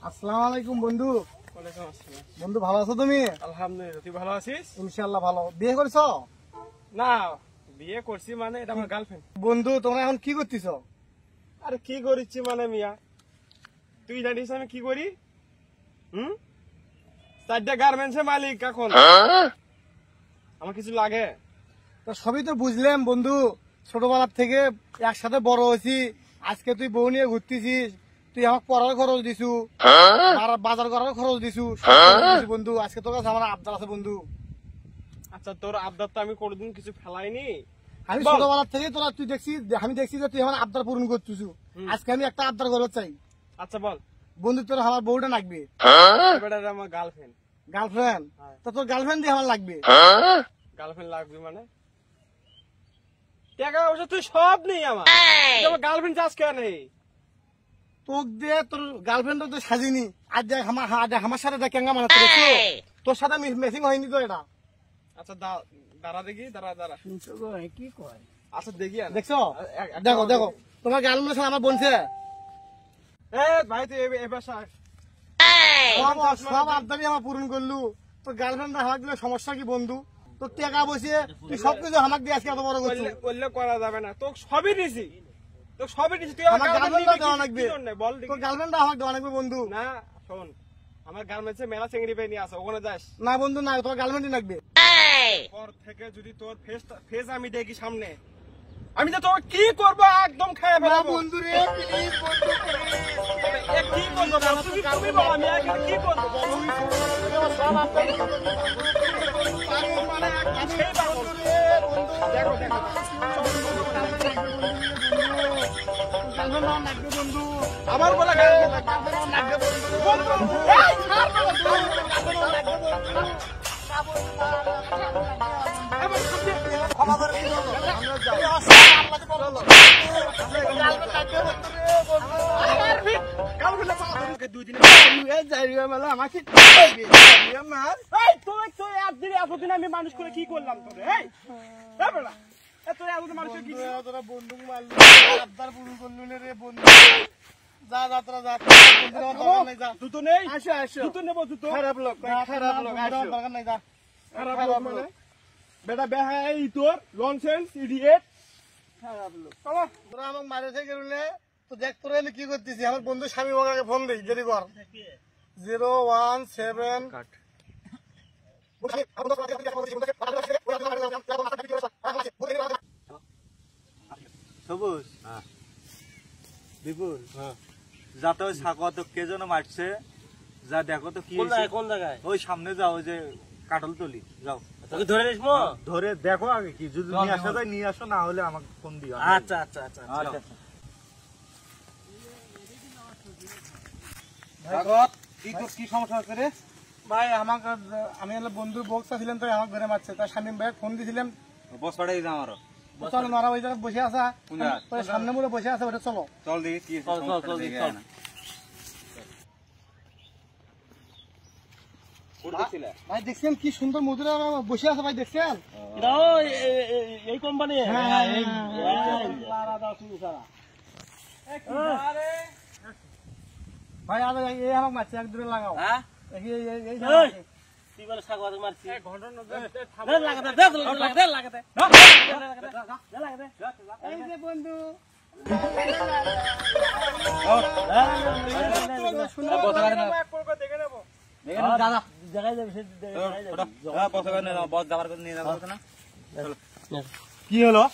আসসালামু আলাইকুম বন্ধু। বন্ধু ভালো আছো তুমি? আলহামদুলিল্লাহ, তুই ভালো আছিস? ইনশাআল্লাহ ভালো। বিয়ে করেছো? না, বিয়ে করছি মানে এটা আমার গার্লফ্রেন্ড। বন্ধু তোমরা এখন কি করতেছ? আরে কি করিচ্ছি মানে মিয়া, তুই জানিস আমি কি করি? চারটা গার্মেন্টসের মালিক এখন। আমার কিছু লাগে? তো সবই তো বুঝলাম বন্ধু, ছোটবেলার থেকে একসাথে বড় হয়েছি। আজকে তুই বউ নিয়ে ঘুরতেছিস, তুই আমার পড়ার খরচ দিছু, বাজার করার খরচ দিছু বন্ধু। আজকে তোর কাছে আমার আবদার আছে বন্ধু। আচ্ছা, তোর আবদার তো আমি কোনোদিন কিছু ফেলাইনি। আমি ছোটবেলার থেকে তোরা তুই আমি দেখছি যে তুই আমার আবদার পূরণ করছিস। আজকে আমি একটা আবদার করতে চাই। আচ্ছা বল বন্ধু, তোর আমার বউটা লাগবে। আমার গার্লফ্রেন্ড। গার্লফ্রেন্ড? তো তোর গার্লফ্রেন্ড দিয়ে আমার লাগবে। গার্লফ্রেন্ড লাগবে মানে টাকা পয়সা তুই সব নেই আমার গার্লফ্রেন্ড চাষ কেন নেই? তোক দিয়ে তোর গার্লফ্রেন্ড তো সাজিনি। আজ দেখ আমার সাথে দেখ কেঙ্গা মানাতে তোর সাথে মেসিং হয়নি তো এটা। আচ্ছা দাঁড়া দেখি, দাঁড়া কি কয়? আচ্ছা দেখি, দেখছো? দেখো দেখো তোমার গার্লফ্রেন্ড সাথে আমার বলছে ভাই তুই এবার সব আবদারি আমার পূরণ করলু। তোর গার্লফ্রেন্ড আমার দিলে সমস্যা কি বন্ধু? তোর টাকা বসে তুই সবকিছু আমাকে দিয়ে আজকে এত বড় করছিস। করলে করা যাবে না, তোকে সবই দিছি, তোকে সবই দিছি। তুই আমার গার্লফ্রেন্ড দেওয়া লাগবে। বল তোর গার্লফ্রেন্ড আমাকে দেওয়া লাগবে বন্ধু। না শোন, আমার গার্মেন্টসে মেলা চেংড়ি পেয়ে নিয়ে আসো, ওখানে যাস না বন্ধু না, তোর গার্লফ্রেন্ডই লাগবে। পর থেকে যদি তোর ফেস আমি দেখি সামনে, আমি তো তোকে কি করবো একদম খায় ফেলবো। বন্ধু রে প্লিজ বন্ধু কি করবো তুমি বল, আমি আর কি করবো? দেখো বন্ধু আমার বলা আমি মানুষ করে কি করলাম তোরে? তোরা বন্ধু মারলি, আবদার পূরণ করলু রে বন্ধু। যা যা তোরা যা, দুটো নেই, আসো আসো, দুটো নেবো, দুটো খারাপ লোক দরকার নাই, যা খারাপ লোক মানে বেটা বেহাই তোর লনসেন্স ইডিয়েট খারাপ লোক। তোরা আমাকে মারে থেকে গেলে তো দেখ তোরা এনে কি করতেছি। আমার বন্ধু স্বামী বাবাকে ফোন দিই, দেরি কর 017 সবুজ বিপুল, যাতে ওই ছাকত কে যেন মারছে, যা দেখো তো কি কোন জায়গায়? ওই সামনে যাও, ওই যে কাটল তলি যাও, তোকে ধরে নিসবো? ধরে দেখো আগে কি, যদি নিয়ে আসা যায় নিয়ে আসো, না হলে আমাকে ফোন দিও। আচ্ছা আচ্ছা আচ্ছা আচ্ছা। কি সমস্যা হচ্ছে রে ভাই? আমাকে আমি বন্ধুর বক্স ছিলাম তো আমাকে ঘরে মারছে। তার স্বামী ভাই ফোন দিয়েছিলাম, বস পাঠাই দাও আমারও। চলো নরা ওই জায়গায় বসে আসা, সামনে মূলে বসে আছে, ওটা চলো চল দেখি কি ভাই। দেখছেন কি সুন্দর মজুরা বসে আছে ভাই, দেখছেন? এই কোম্পানি ভাই আজ এই আমাকে মারছে, এক দূরে লাগাও। তুই বলে সাগর মারছি বন্ধু। কি হলো?